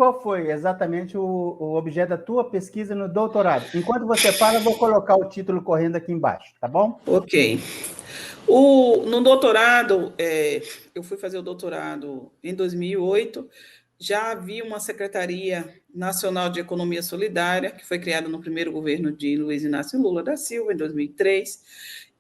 qual foi exatamente o objeto da tua pesquisa no doutorado? Enquanto você fala, eu vou colocar o título correndo aqui embaixo, tá bom? Ok. No doutorado, eu fui fazer o doutorado em 2008, já havia uma Secretaria Nacional de Economia Solidária, que foi criada no primeiro governo de Luiz Inácio Lula da Silva, em 2003,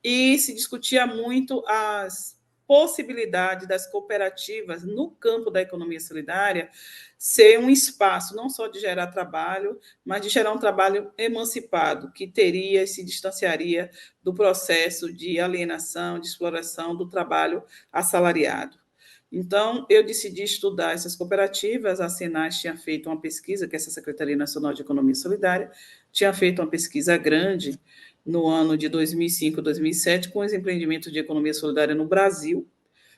e se discutia muito as possibilidades das cooperativas no campo da economia solidária ser um espaço não só de gerar trabalho, mas de gerar um trabalho emancipado, que teria e se distanciaria do processo de alienação, de exploração do trabalho assalariado. Então, eu decidi estudar essas cooperativas. A Senas tinha feito uma pesquisa, que é essa Secretaria Nacional de Economia Solidária, tinha feito uma pesquisa grande no ano de 2005, 2007, com os empreendimentos de economia solidária no Brasil.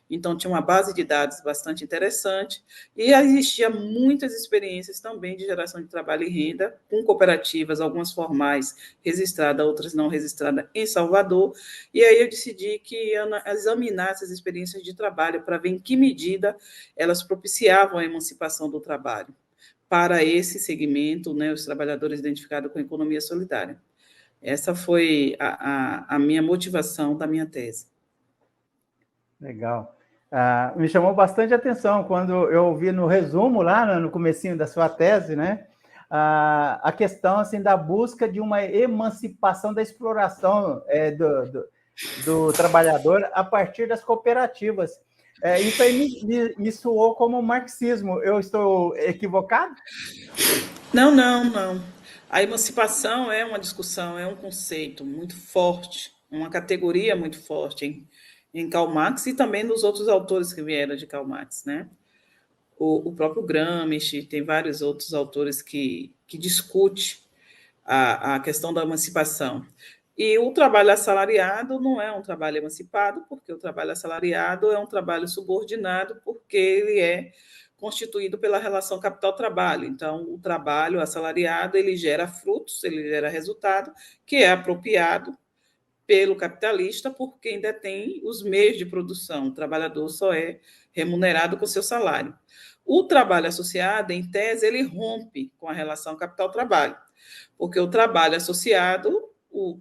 Então, tinha uma base de dados bastante interessante e existia muitas experiências também de geração de trabalho e renda com cooperativas, algumas formais registradas, outras não registradas, em Salvador. E aí eu decidi que ia examinar essas experiências de trabalho para ver em que medida elas propiciavam a emancipação do trabalho para esse segmento, né, os trabalhadores identificados com a economia solidária. Essa foi a minha motivação da minha tese. Legal. Me chamou bastante atenção quando eu vi no resumo, lá no comecinho da sua tese, né, a questão assim, da busca de uma emancipação da exploração do trabalhador a partir das cooperativas. Isso aí me soou como marxismo. Eu estou equivocado? Não. A emancipação é uma discussão, é um conceito muito forte, uma categoria muito forte em Karl Marx e também nos outros autores que vieram de Karl Marx, né? O próprio Gramsci, tem vários outros autores que discutem a questão da emancipação. E o trabalho assalariado não é um trabalho emancipado, porque o trabalho assalariado é um trabalho subordinado, porque ele é constituído pela relação capital-trabalho. Então, o trabalho assalariado, ele gera frutos, ele gera resultado, que é apropriado pelo capitalista por quem detém os meios de produção. O trabalhador só é remunerado com seu salário. O trabalho associado, em tese, ele rompe com a relação capital-trabalho, porque o trabalho associado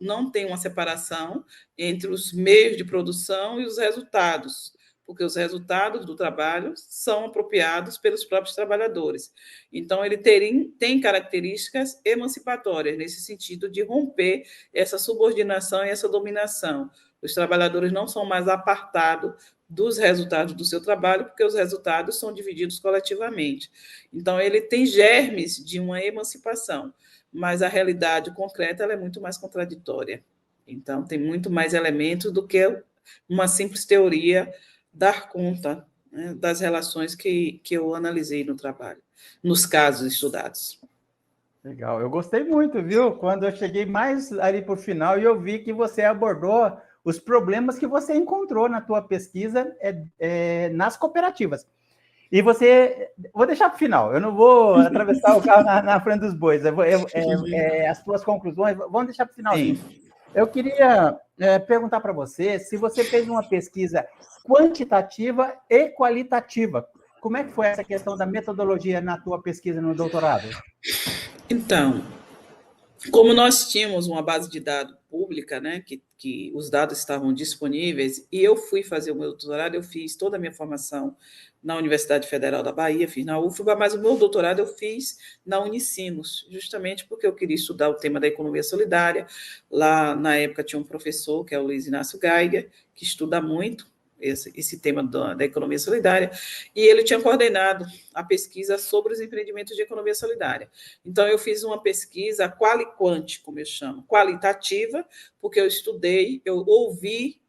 não tem uma separação entre os meios de produção e os resultados, porque os resultados do trabalho são apropriados pelos próprios trabalhadores. Então, ele tem características emancipatórias, nesse sentido de romper essa subordinação e essa dominação. Os trabalhadores não são mais apartados dos resultados do seu trabalho, porque os resultados são divididos coletivamente. Então, ele tem germes de uma emancipação, mas a realidade concreta ela é muito mais contraditória. Então, tem muito mais elementos do que uma simples teoria dar conta, né, das relações que eu analisei no trabalho, nos casos estudados. Legal, eu gostei muito, viu? Quando eu cheguei mais ali para o final e eu vi que você abordou os problemas que você encontrou na tua pesquisa nas cooperativas. E vou deixar para o final, eu não vou atravessar o carro na frente dos bois, as tuas conclusões, vamos deixar para o finalzinho. Sim. Eu queria perguntar para você se você fez uma pesquisa quantitativa e qualitativa. Como é que foi essa questão da metodologia na tua pesquisa no doutorado? Então, como nós tínhamos uma base de dados pública, né, que os dados estavam disponíveis, e eu fui fazer o meu doutorado, eu fiz toda a minha formação na Universidade Federal da Bahia, fiz na UFBA, mas o meu doutorado eu fiz na Unicinos, justamente porque eu queria estudar o tema da economia solidária. Lá, na época, tinha um professor, que é o Luiz Inácio Geiger, que estuda muito esse tema da economia solidária, e ele tinha coordenado a pesquisa sobre os empreendimentos de economia solidária. Então, eu fiz uma pesquisa quali-quant, como eu chamo, qualitativa, porque eu estudei, eu ouvi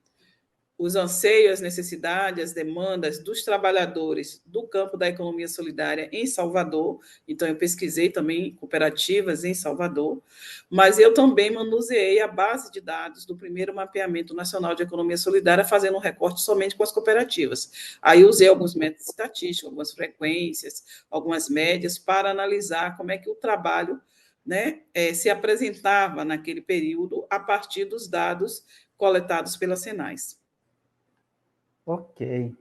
os anseios, as necessidades, as demandas dos trabalhadores do campo da economia solidária em Salvador. Então, eu pesquisei também cooperativas em Salvador, mas eu também manuseei a base de dados do primeiro mapeamento nacional de economia solidária, fazendo um recorte somente com as cooperativas. Aí usei alguns métodos estatísticos, algumas frequências, algumas médias, para analisar como é que o trabalho, né, se apresentava naquele período a partir dos dados coletados pela Senas. Ok.